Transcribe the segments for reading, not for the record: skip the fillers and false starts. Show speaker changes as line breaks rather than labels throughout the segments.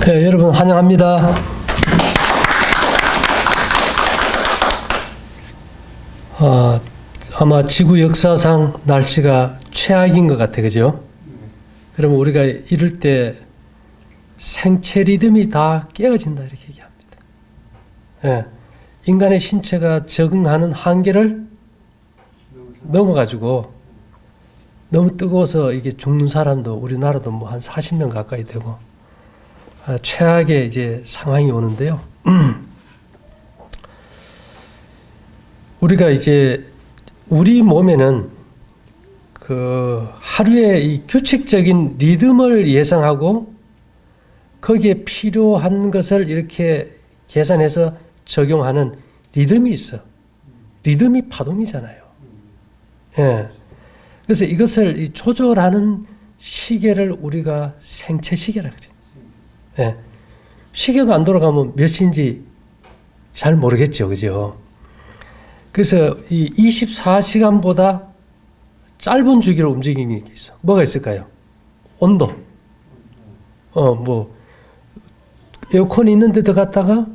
네, 여러분 환영합니다. 아마 지구 역사상 날씨가 최악인 것 같아, 그죠? 그러면 우리가 이럴 때 생체 리듬이 다 깨어진다 이렇게 얘기합니다. 예, 인간의 신체가 적응하는 한계를 넘어가지고 너무 뜨거워서 이게 죽는 사람도 우리나라도 뭐 한 40명 가까이 되고 최악의 이제 상황이 오는데요. 우리가 이제 우리 몸에는 그 하루의 이 규칙적인 리듬을 예상하고 거기에 필요한 것을 이렇게 계산해서 적용하는 리듬이 있어. 리듬이 파동이잖아요. 예. 그래서 이것을 조절하는 시계를 우리가 생체 시계라 그래요. 예. 시계가 안 돌아가면 몇 시인지 잘 모르겠죠. 그죠? 그래서 이 24시간보다 짧은 주기로 움직이는 게 있어. 뭐가 있을까요? 온도. 뭐, 에어컨이 있는 데 들어갔다가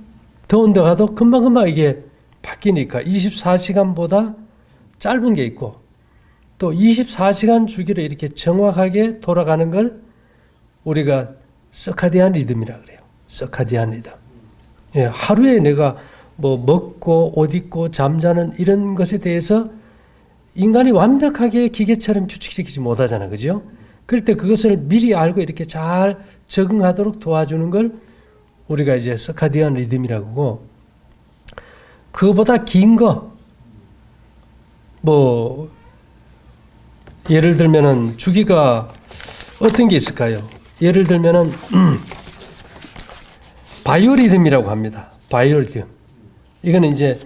더운 데 가도 금방금방 이게 바뀌니까 24시간보다 짧은 게 있고 또 24시간 주기로 이렇게 정확하게 돌아가는 걸 우리가 서카디안 리듬이라고 그래요. 서카디안 리듬. 예, 하루에 내가 뭐 먹고 옷 입고 잠자는 이런 것에 대해서 인간이 완벽하게 기계처럼 규칙시키지 못하잖아. 그죠? 그럴 때 그것을 미리 알고 이렇게 잘 적응하도록 도와주는 걸 우리가 이제 서카디안 리듬이라고 하고, 그거보다 긴 거, 뭐, 예를 들면은 주기가 어떤 게 있을까요? 예를 들면은, 바이오리듬이라고 합니다. 바이오리듬. 이거는 이제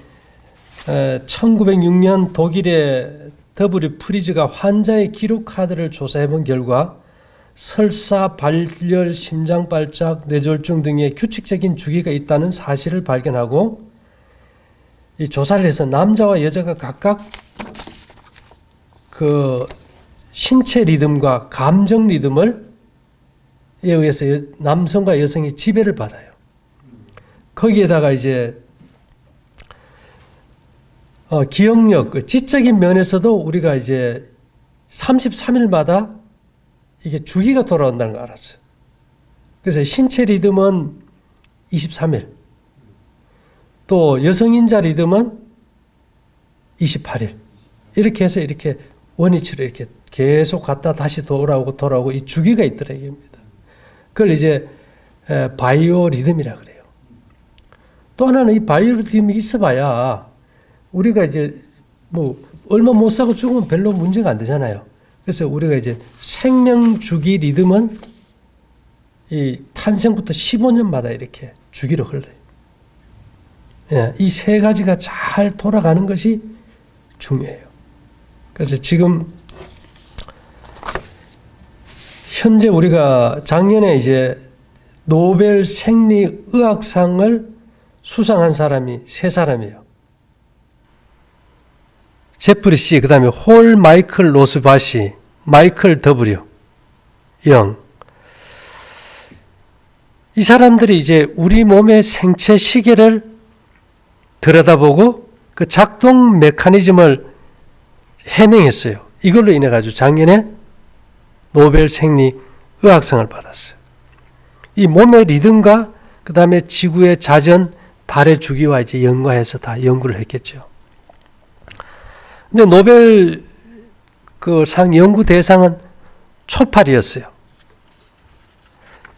1906년 독일의 W 프리즈가 환자의 기록 카드를 조사해 본 결과 설사, 발열, 심장 발작, 뇌졸중 등의 규칙적인 주기가 있다는 사실을 발견하고 이 조사를 해서 남자와 여자가 각각 그 신체 리듬과 감정 리듬을 에 의해서 남성과 여성이 지배를 받아요. 거기에다가 이제 기억력, 그 지적인 면에서도 우리가 이제 33일마다 이게 주기가 돌아온다는 걸 알았어요. 그래서 신체 리듬은 23일, 또 여성인자 리듬은 28일. 이렇게 해서 이렇게 원위치로 이렇게 계속 갔다 다시 돌아오고 이 주기가 있더라 이겁니다. 그걸 이제 바이오 리듬이라 그래요. 또 하나는 이 바이오 리듬이 있어봐야 우리가 이제 뭐 얼마 못 사고 죽으면 별로 문제가 안 되잖아요. 그래서 우리가 이제 생명 주기 리듬은 이 탄생부터 15년마다 이렇게 주기로 흘러요. 예, 이 세 가지가 잘 돌아가는 것이 중요해요. 그래서 지금 현재 우리가 작년에 이제 노벨 생리의학상을 수상한 사람이 세 사람이에요. 제프리 C, 그 다음에 홀 마이클 로스바시, 마이클 W 영. 이 사람들이 이제 우리 몸의 생체 시계를 들여다보고 그 작동 메커니즘을 해명했어요. 이걸로 인해 가지고 작년에 노벨 생리의학상을 받았어요. 이 몸의 리듬과 그 다음에 지구의 자전, 달의 주기와 이제 연관해서 다 연구를 했겠죠. 근데 노벨 그 상 연구 대상은 초파리였어요.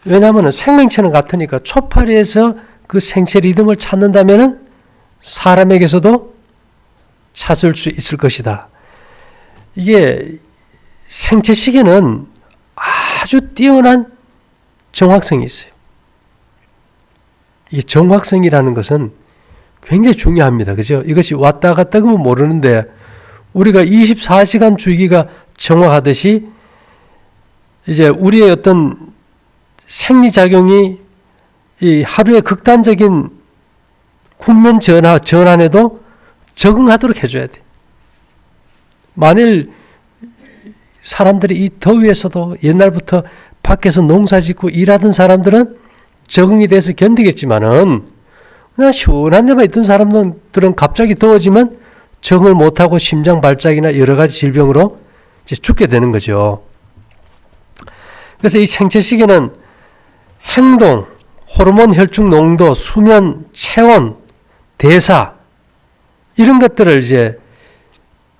왜냐하면 생명체는 같으니까 초파리에서 그 생체 리듬을 찾는다면은 사람에게서도 찾을 수 있을 것이다. 이게 생체 시계는 아주 뛰어난 정확성이 있어요. 이 정확성이라는 것은 굉장히 중요합니다. 그죠? 이것이 왔다 갔다 하면 모르는데 우리가 24시간 주기가 정확하듯이 이제 우리의 어떤 생리작용이 이 하루의 극단적인 국면 전환에도 적응하도록 해줘야 돼. 만일 사람들이 이 더위에서도 옛날부터 밖에서 농사 짓고 일하던 사람들은 적응이 돼서 견디겠지만은 그냥 시원한 데만 있던 사람들은 갑자기 더워지면 적응을 못하고 심장 발작이나 여러 가지 질병으로 이제 죽게 되는 거죠. 그래서 이 생체 시계는 행동, 호르몬 혈중 농도, 수면, 체온, 대사 이런 것들을 이제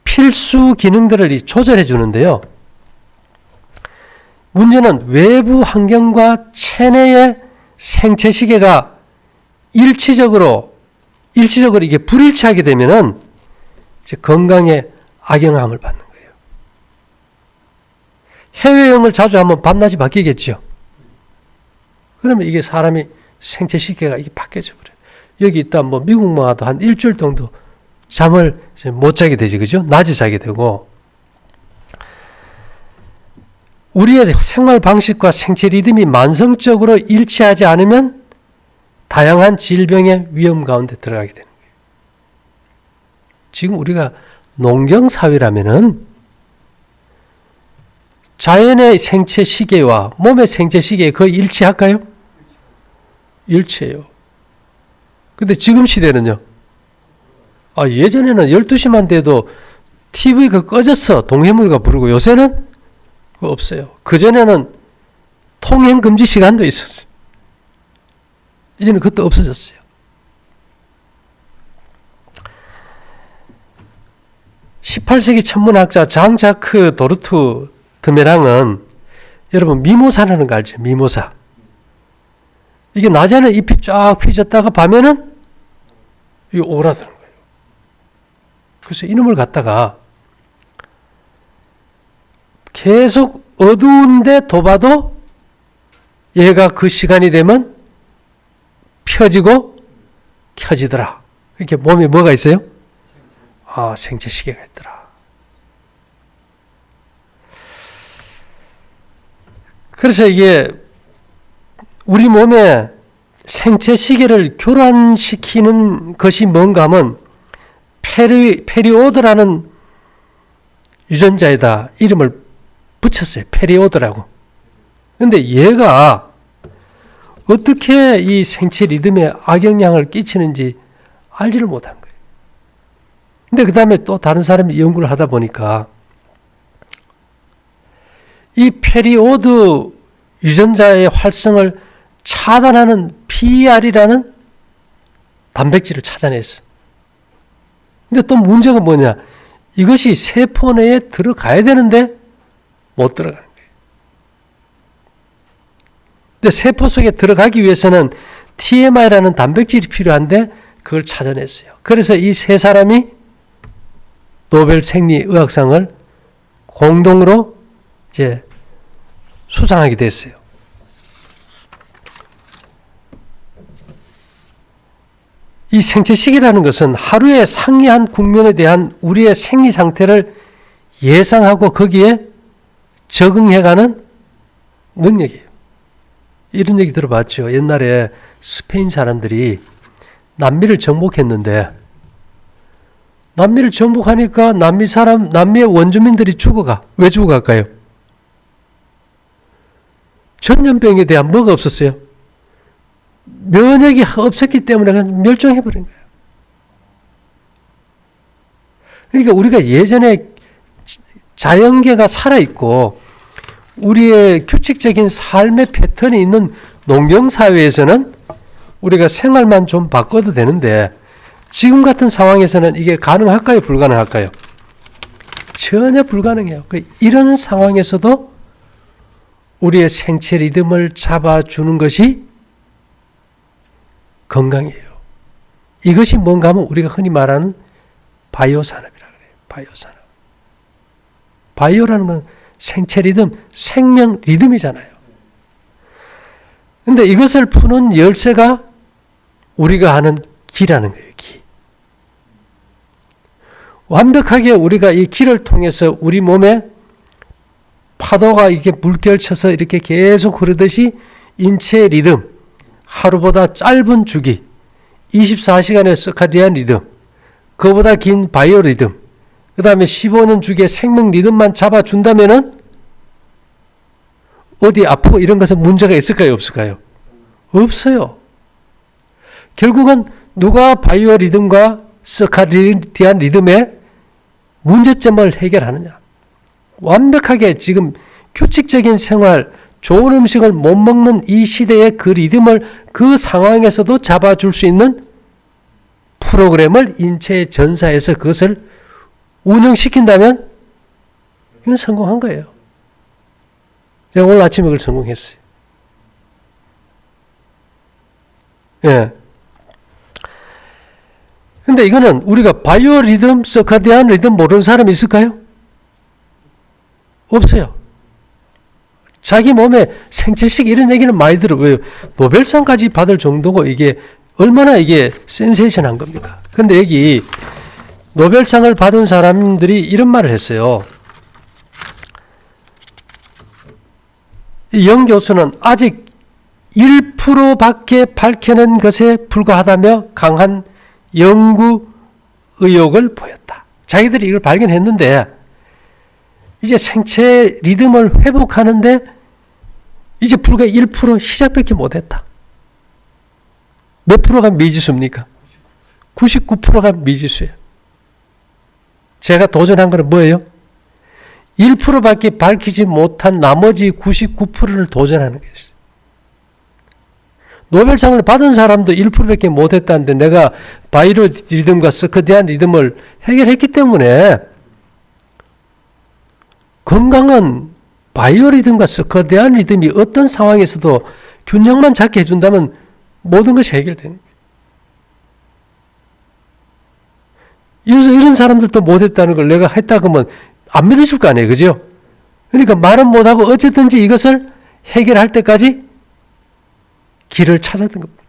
필수 기능들을 조절해 주는데요. 문제는 외부 환경과 체내의 생체 시계가 일치적으로 이게 불일치하게 되면은 이제 건강에 악영향을 받는 거예요. 해외여행을 자주 하면 밤낮이 바뀌겠죠. 그러면 이게 사람이 생체 시계가 이게 바뀌어져 버려요. 여기 있다 뭐 미국만 와도 한 일주일 정도 잠을 못 자게 되지, 그죠? 낮에 자게 되고. 우리의 생활 방식과 생체 리듬이 만성적으로 일치하지 않으면 다양한 질병의 위험 가운데 들어가게 되는 거예요. 지금 우리가 농경사회라면은 자연의 생체 시계와 몸의 생체 시계에 거의 일치할까요? 일치해요. 근데 지금 시대는요. 예전에는 12시만 돼도 TV가 꺼졌어. 동해물과 부르고 요새는 그거 없어요. 그전에는 통행 금지 시간도 있었어요. 이제는 그것도 없어졌어요. 18세기 천문학자 장 자크 도르트 드메랑은 여러분 미모사라는 거 알죠? 미모사. 이게 낮에는 잎이 쫙 휘졌다가 밤에는 이게 오라드는 거예요. 그래서 이놈을 갖다가 계속 어두운데 둬봐도 얘가 그 시간이 되면 펴지고 켜지더라. 이렇게 몸에 뭐가 있어요? 생체 시계가 있더라. 그래서 이게 우리 몸에 생체 시계를 교란시키는 것이 뭔가 하면 페리오드라는 유전자에다 이름을 붙였어요. 페리오드라고. 근데 얘가 어떻게 이 생체 리듬에 악영향을 끼치는지 알지를 못한 거예요. 근데 그 다음에 또 다른 사람이 연구를 하다 보니까 이 페리오드 유전자의 활성을 차단하는 PR이라는 단백질을 찾아냈어. 근데 또 문제가 뭐냐? 이것이 세포 내에 들어가야 되는데 못 들어가는 거예요. 근데 세포 속에 들어가기 위해서는 TMI라는 단백질이 필요한데 그걸 찾아냈어요. 그래서 이 세 사람이 노벨 생리의학상을 공동으로 이제 수상하게 됐어요. 이 생체 시계라는 것은 하루의 상이한 국면에 대한 우리의 생리 상태를 예상하고 거기에 적응해가는 능력이에요. 이런 얘기 들어봤죠. 옛날에 스페인 사람들이 남미를 정복했는데 남미를 정복하니까 남미의 원주민들이 죽어가. 왜 죽어갈까요? 전염병에 대한 뭐가 없었어요? 면역이 없었기 때문에 그냥 멸종해버린 거예요. 그러니까 우리가 예전에 자연계가 살아있고 우리의 규칙적인 삶의 패턴이 있는 농경사회에서는 우리가 생활만 좀 바꿔도 되는데 지금 같은 상황에서는 이게 가능할까요? 불가능할까요? 전혀 불가능해요. 이런 상황에서도 우리의 생체 리듬을 잡아주는 것이 건강이에요. 이것이 뭔가 하면 우리가 흔히 말하는 바이오 산업이라고 그래요. 바이오 산업. 바이오라는 건 생체 리듬, 생명 리듬이잖아요. 근데 이것을 푸는 열쇠가 우리가 하는 기라는 거예요. 기. 완벽하게 우리가 이 기를 통해서 우리 몸에 파도가 이렇게 물결쳐서 이렇게 계속 흐르듯이 인체의 리듬, 하루보다 짧은 주기, 24시간의 서카디안 리듬, 그보다 긴 바이오 리듬, 그 다음에 15년 주기의 생명 리듬만 잡아준다면은 어디 아프고 이런 것은 문제가 있을까요? 없을까요? 없어요. 결국은 누가 바이오 리듬과 서카디안 리듬의 문제점을 해결하느냐. 완벽하게 지금 규칙적인 생활, 좋은 음식을 못 먹는 이 시대의 그 리듬을 그 상황에서도 잡아줄 수 있는 프로그램을 인체의 전사해서 그것을 운영시킨다면 이건 성공한 거예요. 제가 오늘 아침에 그걸 성공했어요. 예. 근데 이거는 우리가 바이오 리듬, 서카디안 리듬 모르는 사람이 있을까요? 없어요. 자기 몸에 생체식 이런 얘기는 많이 들어요. 왜요? 노벨상까지 받을 정도고 이게 얼마나 이게 센세이션한 겁니까? 근데 여기 노벨상을 받은 사람들이 이런 말을 했어요. 이 영 교수는 아직 1%밖에 밝혀낸 것에 불과하다며 강한 연구 의욕을 보였다. 자기들이 이걸 발견했는데 이제 생체 리듬을 회복하는데 이제 불과 1% 시작밖에 못했다. 몇 프로가 미지수입니까? 99%가 미지수예요. 제가 도전한 것은 뭐예요? 1%밖에 밝히지 못한 나머지 99%를 도전하는 것이죠. 노벨상을 받은 사람도 1%밖에 못했다는데 내가 바이오 리듬과 서커디안 리듬을 해결했기 때문에 건강한 바이오 리듬과 서커디안 리듬이 어떤 상황에서도 균형만 잡게 해준다면 모든 것이 해결되는 거예요. 이런 사람들도 못했다는 걸 내가 했다 그러면 안 믿어줄 거 아니에요. 그죠? 그러니까 말은 못하고 어쨌든지 이것을 해결할 때까지 길을 찾았던 겁니다.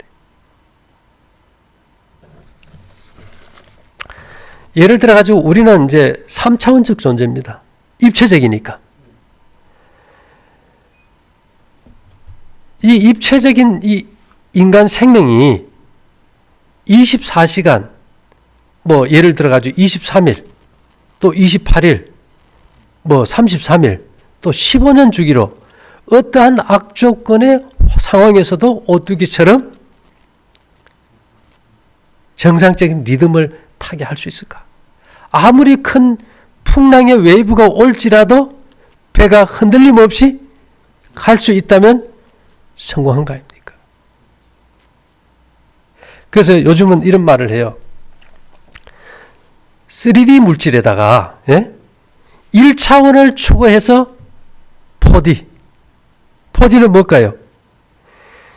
예를 들어 가지고 우리는 이제 3차원적 존재입니다. 입체적이니까. 이 입체적인 이 인간 생명이 24시간, 뭐 예를 들어 가지고 23일, 또 28일, 뭐 33일, 또 15년 주기로 어떠한 악조건의 상황에서도 오뚜기처럼 정상적인 리듬을 타게 할 수 있을까? 아무리 큰 풍랑의 웨이브가 올지라도 배가 흔들림 없이 갈 수 있다면 성공한 거 아닙니까? 그래서 요즘은 이런 말을 해요. 3D 물질에다가 1차원을 추가해서 4D. 4D는 뭘까요?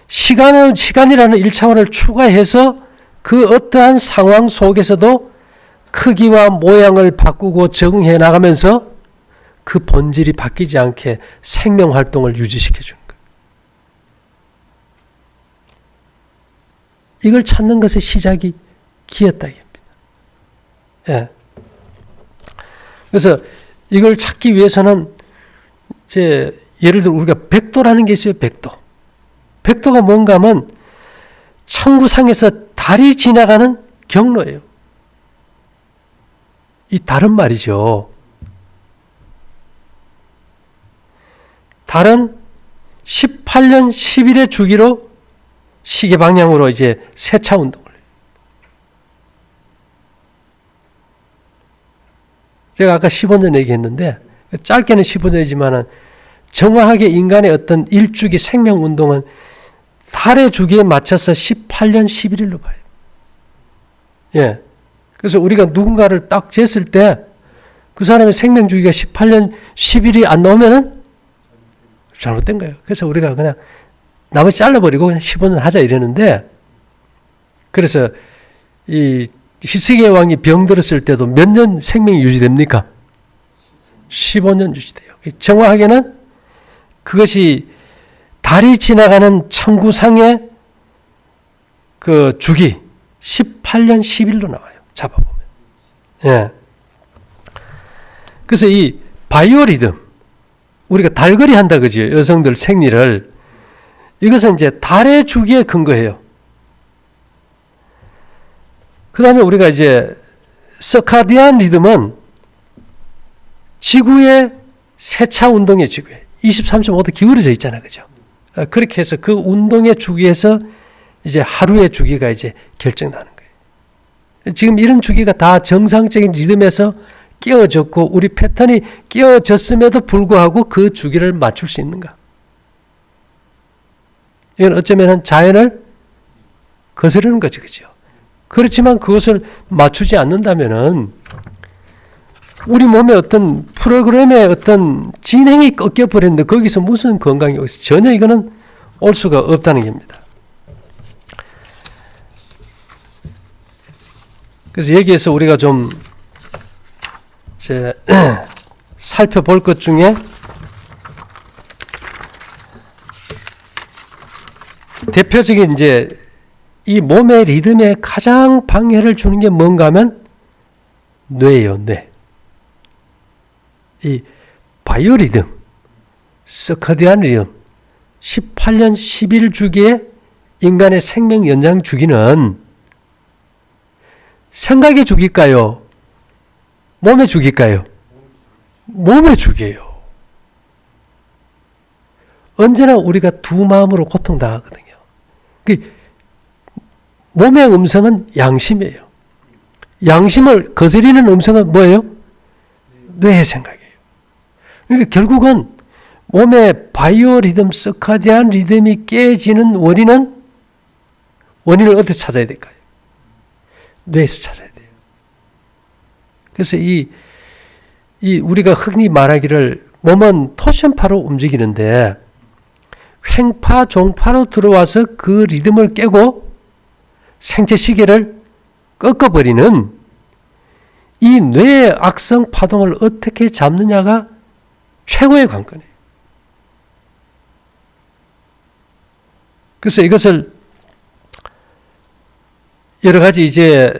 시간이라는 1차원을 추가해서 그 어떠한 상황 속에서도 크기와 모양을 바꾸고 적응해 나가면서 그 본질이 바뀌지 않게 생명 활동을 유지시켜 주는 거예요. 이걸 찾는 것의 시작이 기였다 이겁니다. 예. 그래서 이걸 찾기 위해서는 예를 들어 우리가 백도라는 게 있어요. 백도가 뭔가 하면 천구상에서 달이 지나가는 경로예요. 이 달은 말이죠. 달은 18년 10일의 주기로 시계 방향으로 이제 세차 운동을 해요. 제가 아까 15년 얘기했는데 짧게는 15년이지만 정확하게 인간의 어떤 일주기 생명 운동은 달의 주기에 맞춰서 18년 11일로 봐요. 예. 그래서 우리가 누군가를 딱 쟀을 때 그 사람의 생명 주기가 18년 10일이 안 나오면은 잘못된 거예요. 그래서 우리가 그냥 나머지 잘라버리고 그냥 15년 하자 이러는데, 그래서 이 히스기야 왕이 병들었을 때도 몇 년 생명이 유지됩니까? 15년 유지돼요. 정확하게는 그것이 달이 지나가는 천구상의 그 주기 18년 10일로 나와요. 잡아보면. 예. 그래서 이 바이오 리듬, 우리가 달거리 한다 그죠? 여성들 생리를. 이것은 이제 달의 주기에 근거해요. 그 다음에 우리가 이제 서카디안 리듬은 지구의 세차 운동의 지구에 23.5도 기울어져 있잖아요. 그죠? 그렇게 해서 그 운동의 주기에서 이제 하루의 주기가 이제 결정나는 거예요. 지금 이런 주기가 다 정상적인 리듬에서 끼워졌고 우리 패턴이 끼워졌음에도 불구하고 그 주기를 맞출 수 있는가? 이건 어쩌면 자연을 거스르는 거죠. 그죠? 그렇지만 그것을 맞추지 않는다면은 우리 몸의 어떤 프로그램의 어떤 진행이 꺾여버렸는데 거기서 무슨 건강이 어디서 전혀 이거는 올 수가 없다는 겁니다. 그래서 여기에서 우리가 좀 이제 살펴볼 것 중에 대표적인 이제 이 몸의 리듬에 가장 방해를 주는 게 뭔가 하면 뇌예요, 뇌. 이 바이오리듬, 서커디안 리듬, 18년 11주기의 인간의 생명 연장 주기는 생각의 주기일까요? 몸의 주기일까요? 몸의 주기예요. 언제나 우리가 두 마음으로 고통당하거든요. 몸의 음성은 양심이에요. 양심을 거스리는 음성은 뭐예요? 뇌의 생각이에요. 그러니까 결국은 몸의 바이오 리듬, 서카디안 리듬이 깨지는 원인을 어디서 찾아야 될까요? 뇌에서 찾아야 돼요. 그래서 우리가 흔히 말하기를 몸은 토션파로 움직이는데 횡파, 종파로 들어와서 그 리듬을 깨고 생체 시계를 꺾어버리는 이 뇌의 악성 파동을 어떻게 잡느냐가 최고의 관건이에요. 그래서 이것을 여러 가지 이제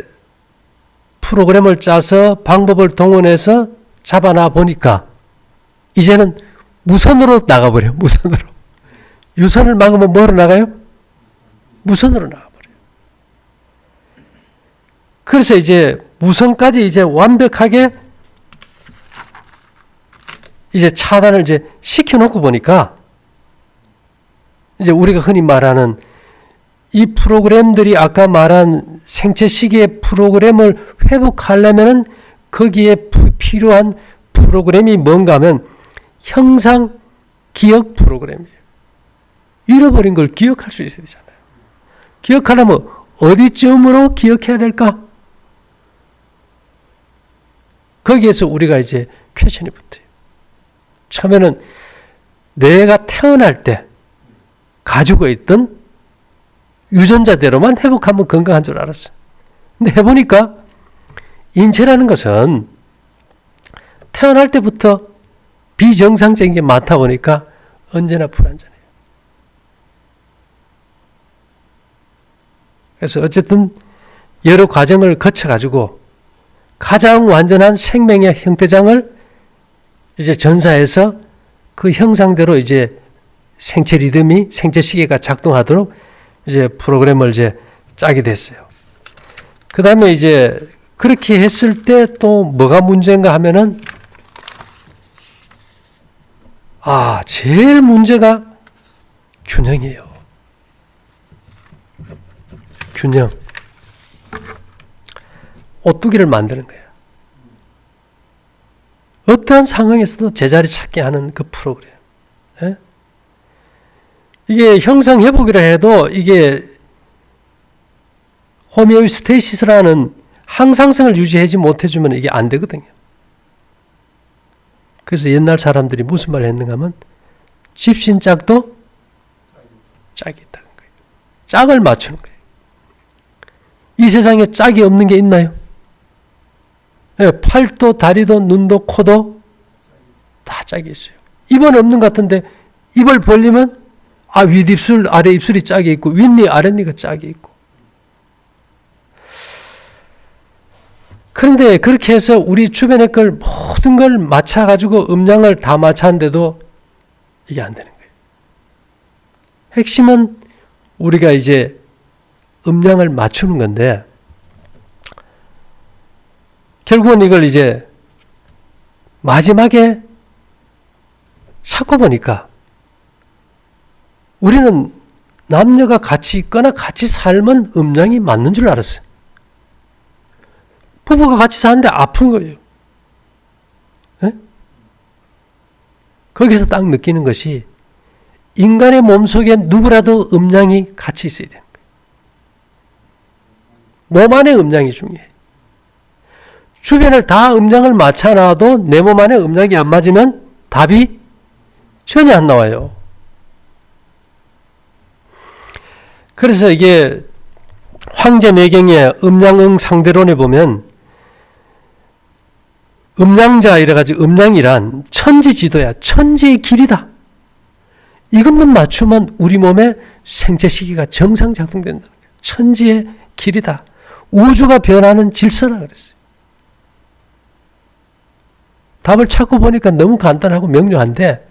프로그램을 짜서 방법을 동원해서 잡아놔 보니까 이제는 무선으로 나가버려요. 무선으로. 유선을 막으면 뭐로 나가요? 무선으로 나가버려요. 그래서 이제 무선까지 이제 완벽하게 이제 차단을 이제 시켜놓고 보니까 이제 우리가 흔히 말하는 이 프로그램들이 아까 말한 생체 시계의 프로그램을 회복하려면은 거기에 필요한 프로그램이 뭔가 하면 형상 기억 프로그램이에요. 잃어버린 걸 기억할 수 있어야 되잖아요. 기억하려면 어디쯤으로 기억해야 될까? 거기에서 우리가 이제 퀘션이 붙어요. 처음에는 내가 태어날 때 가지고 있던 유전자대로만 회복하면 건강한 줄 알았어요. 근데 해보니까 인체라는 것은 태어날 때부터 비정상적인 게 많다 보니까 언제나 불안전해요. 그래서 어쨌든 여러 과정을 거쳐가지고 가장 완전한 생명의 형태장을 이제 전사해서 그 형상대로 이제 생체 리듬이 생체 시계가 작동하도록 이제 프로그램을 이제 짜게 됐어요. 그 다음에 이제 그렇게 했을 때 또 뭐가 문제인가 하면은 제일 문제가 균형이에요. 균형. 오뚜기를 만드는 거예요. 어떠한 상황에서도 제자리 찾게 하는 그 프로그램. 예? 이게 형상 회복이라 해도 이게 호메오스테이시스라는 항상성을 유지하지 못해주면 이게 안 되거든요. 그래서 옛날 사람들이 무슨 말을 했는가 하면 집신짝도 짝이 있다는 거예요. 짝을 맞추는 거예요. 이 세상에 짝이 없는 게 있나요? 네, 팔도 다리도 눈도 코도 다 짝이 있어요. 입은 없는 것 같은데 입을 벌리면 윗입술 아래 입술이 짝이 있고 윗니 아랫니가 짝이 있고. 그런데 그렇게 해서 우리 주변의 걸 모든 걸 맞춰가지고 음량을 다 맞췄는데도 이게 안 되는 거예요. 핵심은 우리가 이제 음량을 맞추는 건데 결국은 이걸 이제 마지막에 찾고 보니까 우리는 남녀가 같이 있거나 같이 살면 음양이 맞는 줄 알았어요. 부부가 같이 사는데 아픈 거예요. 네? 거기서 딱 느끼는 것이 인간의 몸속에 누구라도 음양이 같이 있어야 되는 거예요. 몸 안에 음양이 중요해요. 주변을 다 음양을 맞춰놔도 내 몸 안에 음양이 안 맞으면 답이 전혀 안 나와요. 그래서 이게 황제내경의 음양응 상대론에 보면 음양자 이래가지고 음양이란 천지지도야. 천지의 길이다. 이것만 맞추면 우리 몸의 생체 시기가 정상 작동된다. 천지의 길이다. 우주가 변하는 질서다 그랬어요. 답을 찾고 보니까 너무 간단하고 명료한데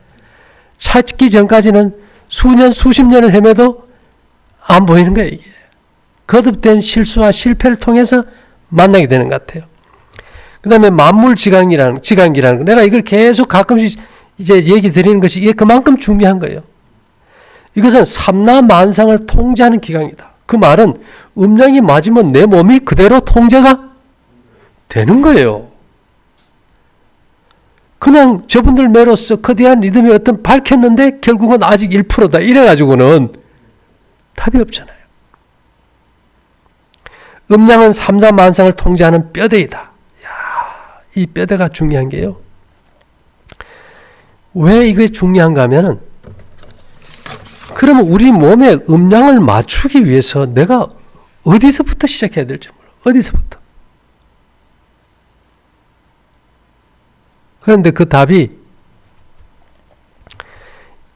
찾기 전까지는 수년, 수십 년을 헤매도 안 보이는 거예요, 이게. 거듭된 실수와 실패를 통해서 만나게 되는 것 같아요. 그 다음에 만물지강기라는 거. 내가 이걸 계속 가끔씩 이제 얘기 드리는 것이 이게 그만큼 중요한 거예요. 이것은 삼라만상을 통제하는 기강이다. 그 말은 음양이 맞으면 내 몸이 그대로 통제가 되는 거예요. 그냥 저분들 매로서 거대한 리듬이 어떤 밝혔는데 결국은 아직 1%다. 이래가지고는 답이 없잖아요. 음양은 삼자만상을 통제하는 뼈대이다. 이 뼈대가 중요한 게요. 왜 이게 중요한가 하면은 그러면 우리 몸의 음양을 맞추기 위해서 내가 어디서부터 시작해야 될지 몰라. 어디서부터. 그런데 그 답이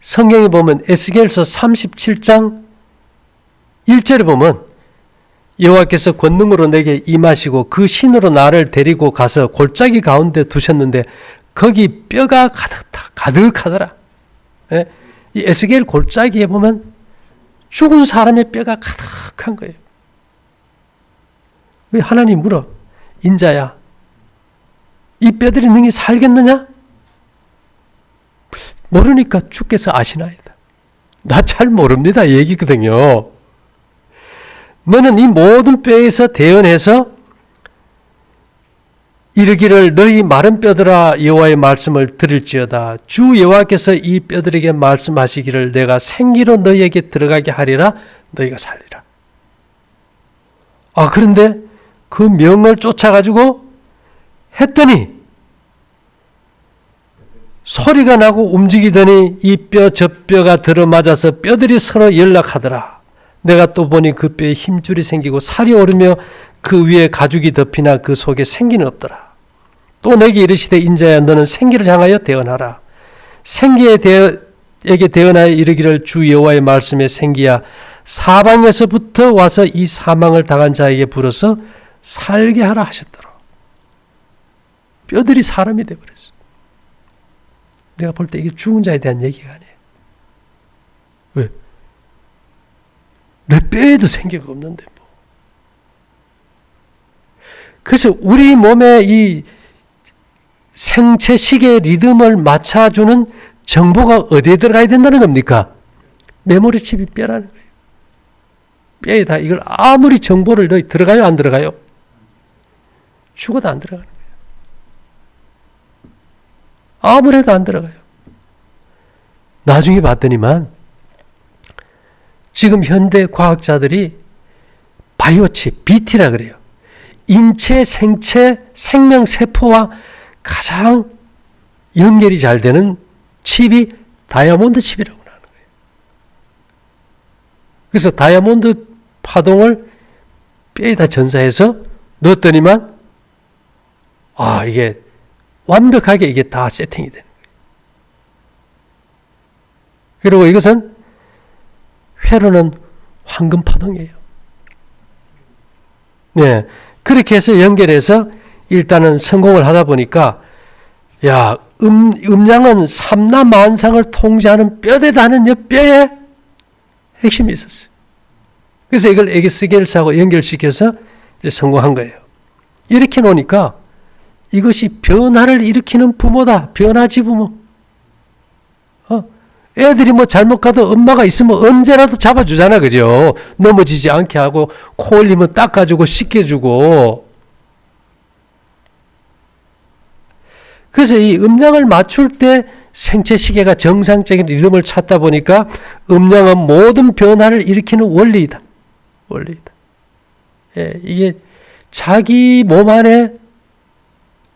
성경에 보면 에스겔서 37장 1절에 보면 여호와께서 권능으로 내게 임하시고 그 신으로 나를 데리고 가서 골짜기 가운데 두셨는데 거기 뼈가 가득하더라. 예? 이 에스겔 골짜기에 보면 죽은 사람의 뼈가 가득한 거예요. 왜 하나님 물어? 인자야, 이 뼈들이 능히 살겠느냐? 모르니까 주께서 아시나이다. 나 잘 모릅니다. 얘기거든요. 너는 이 모든 뼈에서 대언해서 이르기를 너희 마른 뼈들아 여호와의 말씀을 들을지어다. 주 여호와께서 이 뼈들에게 말씀하시기를 내가 생기로 너희에게 들어가게 하리라. 너희가 살리라. 그런데 그 명을 쫓아가지고 했더니 소리가 나고 움직이더니 이 뼈 저 뼈가 들어맞아서 뼈들이 서로 연락하더라. 내가 또 보니 그 뼈에 힘줄이 생기고 살이 오르며 그 위에 가죽이 덮이나 그 속에 생기는 없더라. 또 내게 이르시되 인자야 너는 생기를 향하여 대언하라. 생기에게 대언하여 이르기를 주 여호와의 말씀에 생기야 사방에서부터 와서 이 사망을 당한 자에게 불어서 살게 하라 하셨더라. 뼈들이 사람이 되어버렸어. 내가 볼 때 이게 죽은 자에 대한 얘기가 아니에요. 왜? 내 뼈에도 생기가 없는데 뭐. 그래서 우리 몸에 이 생체 시계의 리듬을 맞춰주는 정보가 어디에 들어가야 된다는 겁니까? 메모리 칩이 뼈라는 거예요. 뼈에 다 이걸 아무리 정보를 넣어 들어가요, 안 들어가요? 죽어도 안 들어가는 거예요. 아무래도 안 들어가요. 나중에 봤더니만 지금 현대 과학자들이 바이오칩, BT라 그래요. 인체, 생체, 생명세포와 가장 연결이 잘 되는 칩이 다이아몬드 칩이라고 하는 거예요. 그래서 다이아몬드 파동을 뼈에다 전사해서 넣었더니만 이게 완벽하게 이게 다 세팅이 되는 거예요. 그리고 이것은 회로는 황금 파동이에요. 네. 그렇게 해서 연결해서 일단은 성공을 하다 보니까 음양은 삼라만상을 통제하는 뼈대다는 뼈에 핵심이 있었어요. 그래서 이걸 에스겔서하고 연결시켜서 이제 성공한 거예요. 이렇게 놓으니까 이것이 변화를 일으키는 부모다. 변화지 부모. 애들이 뭐 잘못 가도 엄마가 있으면 언제라도 잡아주잖아. 그죠? 넘어지지 않게 하고, 코 흘리면 닦아주고, 씻겨주고. 그래서 이 음량을 맞출 때 생체 시계가 정상적인 리듬을 찾다 보니까 음량은 모든 변화를 일으키는 원리이다. 원리이다. 예, 이게 자기 몸 안에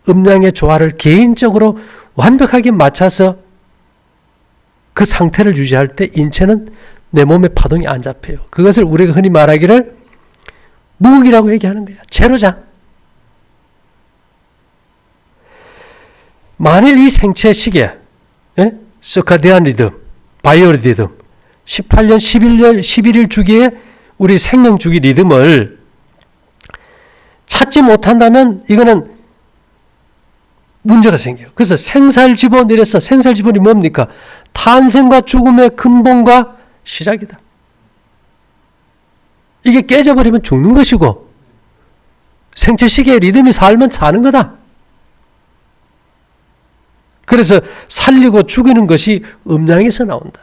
음량의 조화를 개인적으로 완벽하게 맞춰서 그 상태를 유지할 때 인체는 내 몸의 파동이 안 잡혀요. 그것을 우리가 흔히 말하기를 무극이라고 얘기하는 거야. 제로장. 만일 이 생체 시계, 서카디안 리듬, 바이오 리듬, 18년, 11일 주기의 우리 생명 주기 리듬을 찾지 못한다면 이거는 문제가 생겨요. 그래서 생살지번 이래서 생살지번이 뭡니까? 탄생과 죽음의 근본과 시작이다. 이게 깨져버리면 죽는 것이고 생체 시계의 리듬이 살면 사는 거다. 그래서 살리고 죽이는 것이 음량에서 나온다.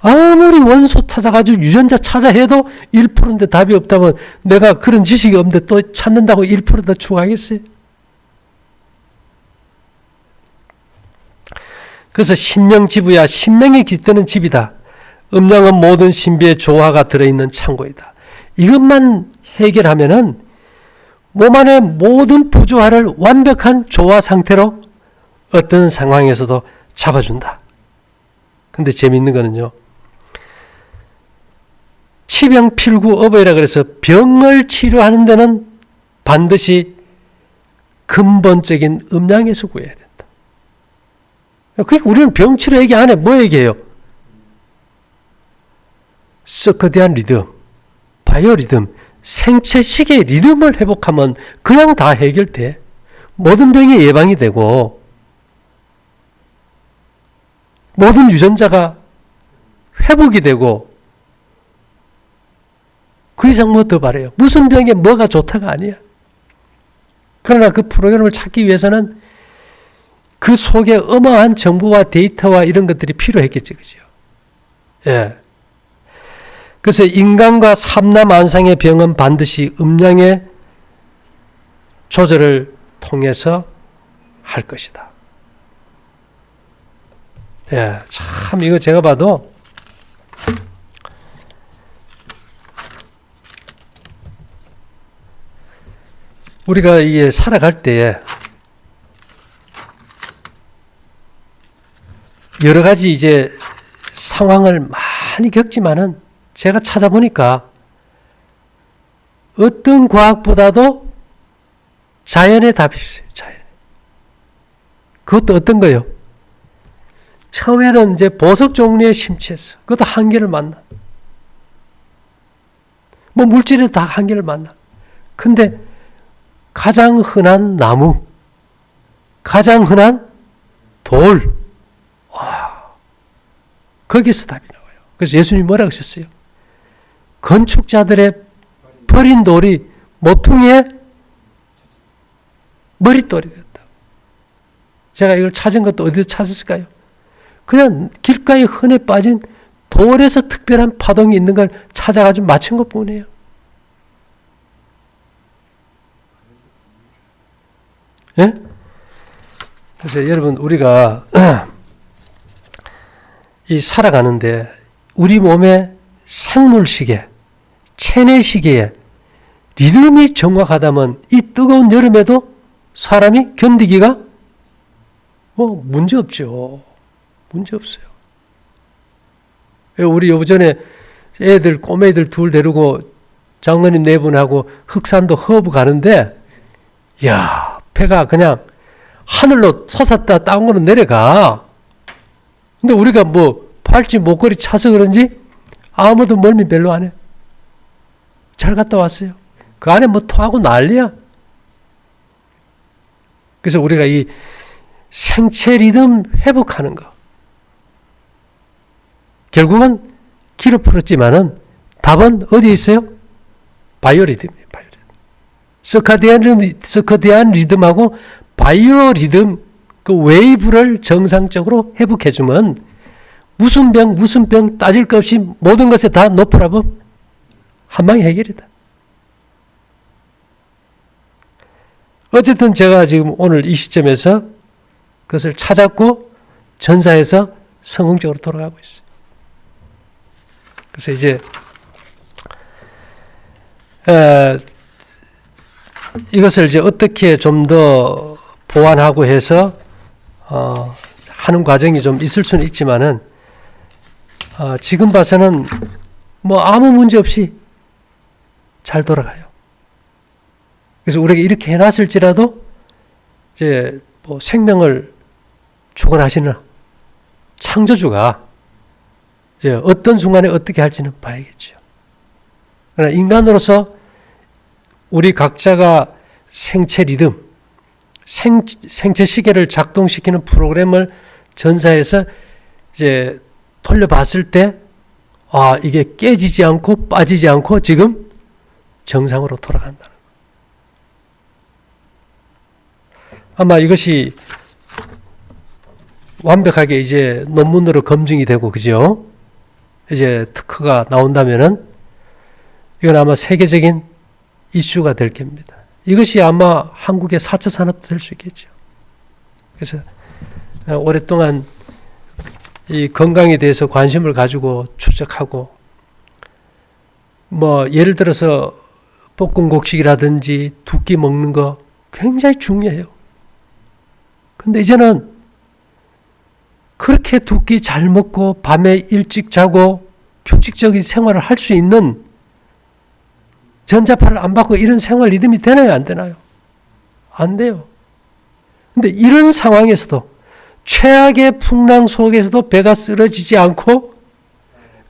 아무리 원소 찾아가지고 유전자 찾아 해도 1%인데 답이 없다면 내가 그런 지식이 없는데 또 찾는다고 1%더 추가하겠어요? 그래서 신명지부야 신명이 깃드는 집이다. 음량은 모든 신비의 조화가 들어있는 창고이다. 이것만 해결하면은 몸 안의 모든 부조화를 완벽한 조화 상태로 어떤 상황에서도 잡아준다. 근데 재미있는 거는요. 치병필구어버이라 그래서 병을 치료하는 데는 반드시 근본적인 음량에서 구해야 된다. 그러니까 우리는 병치료 얘기 안 해. 뭐 얘기해요? 서커디안 리듬, 바이오 리듬, 생체 시계의 리듬을 회복하면 그냥 다 해결돼. 모든 병이 예방이 되고 모든 유전자가 회복이 되고 그 이상 뭐 더 바래요? 무슨 병에 뭐가 좋다가 아니야. 그러나 그 프로그램을 찾기 위해서는 그 속에 어마어마한 정보와 데이터와 이런 것들이 필요했겠죠. 그죠? 예. 그래서 인간과 삼라만상의 병은 반드시 음량의 조절을 통해서 할 것이다. 예, 참 이거 제가 봐도 우리가 이게 살아갈 때에 여러 가지 이제 상황을 많이 겪지만은 제가 찾아보니까 어떤 과학보다도 자연의 답이 있어요. 자연. 그것도 어떤 거요? 처음에는 이제 보석 종류에 심취했어. 그것도 한계를 만나. 뭐 물질에도 다 한계를 만나. 근데 가장 흔한 나무, 가장 흔한 돌, 거기서 답이 나와요. 그래서 예수님이 뭐라고 하셨어요? 건축자들의 버린 돌이 모퉁이의 머릿돌이 됐다. 제가 이걸 찾은 것도 어디서 찾았을까요? 그냥 길가에 흔해 빠진 돌에서 특별한 파동이 있는 걸 찾아가지고 맞춘 것뿐이에요. 예? 그래서 여러분 우리가 이 살아가는데 우리 몸의 생물시계, 체내시계에 리듬이 정확하다면 이 뜨거운 여름에도 사람이 견디기가 뭐 문제 없죠. 문제 없어요. 우리 요전에 애들 꼬매들 둘 데리고 장로님 네 분하고 흑산도 허브 가는데 야 배가 그냥 하늘로 솟았다 땅으로 내려가. 근데 우리가 뭐 팔찌 목걸이 차서 그런지 아무도 멀미 별로 안 해. 잘 갔다 왔어요. 그 안에 뭐 토하고 난리야. 그래서 우리가 이 생체 리듬 회복하는 거. 결국은 길을 풀었지만은 답은 어디에 있어요? 바이오 리듬이에요. 바이오 리듬. 서카디안 리듬하고 바이오 리듬 그 웨이브를 정상적으로 회복해주면 무슨 병 따질 것 없이 모든 것에 다 노프라범 한 방에 해결이다. 어쨌든 제가 지금 오늘 이 시점에서 그것을 찾았고 전사해서 성공적으로 돌아가고 있어요. 그래서 이제 이것을 이제 어떻게 좀 더 보완하고 해서 하는 과정이 좀 있을 수는 있지만은 지금 봐서는 뭐 아무 문제 없이 잘 돌아가요. 그래서 우리가 이렇게 해놨을지라도 이제 뭐 생명을 주관하시는 창조주가 이제 어떤 순간에 어떻게 할지는 봐야겠죠. 그러나 인간으로서 우리 각자가 생체 리듬, 생체 시계를 작동시키는 프로그램을 전사해서 이제 돌려봤을 때, 이게 깨지지 않고 빠지지 않고 지금 정상으로 돌아간다는 거. 아마 이것이 완벽하게 이제 논문으로 검증이 되고, 그죠? 이제 특허가 나온다면은 이건 아마 세계적인 이슈가 될 겁니다. 이것이 아마 한국의 4차 산업도 될 수 있겠죠. 그래서 오랫동안 이 건강에 대해서 관심을 가지고 추적하고, 뭐 예를 들어서 볶은 곡식이라든지 두 끼 먹는 거 굉장히 중요해요. 근데 이제는 그렇게 두 끼 잘 먹고 밤에 일찍 자고 규칙적인 생활을 할 수 있는, 전자파를 안 받고 이런 생활 리듬이 되나요? 안 되나요? 안 돼요. 근데 이런 상황에서도 최악의 풍랑 속에서도 배가 쓰러지지 않고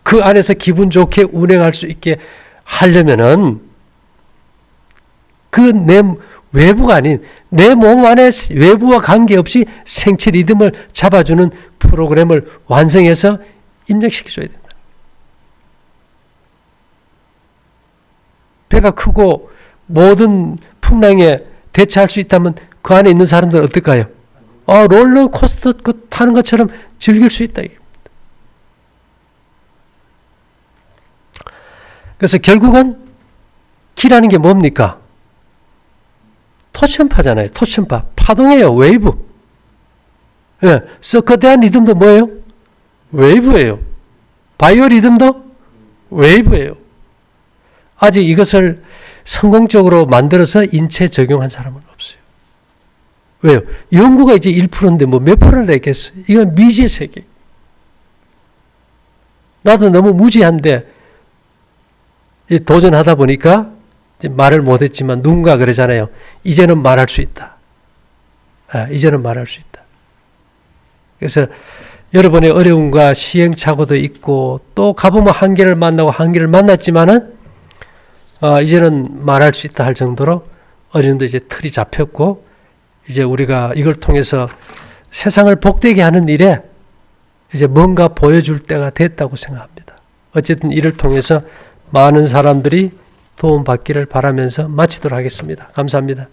그 안에서 기분 좋게 운행할 수 있게 하려면은 그 내 외부가 아닌 내 몸 안에 외부와 관계없이 생체 리듬을 잡아주는 프로그램을 완성해서 입력시켜줘야 된다. 배가 크고 모든 풍랑에 대처할 수 있다면 그 안에 있는 사람들은 어떨까요? 롤러코스터 타는 것처럼 즐길 수 있다. 그래서 결국은 기라는 게 뭡니까? 토천파잖아요. 토천파. 파동이에요. 웨이브. 예, 서커대한 리듬도 뭐예요? 웨이브예요. 바이오 리듬도 웨이브예요. 아직 이것을 성공적으로 만들어서 인체에 적용한 사람은 없어요. 왜요? 연구가 이제 1%인데 뭐 몇 프로를 내겠어요? 이건 미지의 세계. 나도 너무 무지한데 도전하다 보니까 이제 말을 못했지만 누군가 그러잖아요. 이제는 말할 수 있다. 이제는 말할 수 있다. 그래서 여러분의 어려움과 시행착오도 있고 또 가보면 한계를 만나고 한계를 만났지만은 이제는 말할 수 있다 할 정도로 어느 정도 이제 틀이 잡혔고, 이제 우리가 이걸 통해서 세상을 복되게 하는 일에 이제 뭔가 보여줄 때가 됐다고 생각합니다. 어쨌든 이를 통해서 많은 사람들이 도움받기를 바라면서 마치도록 하겠습니다. 감사합니다.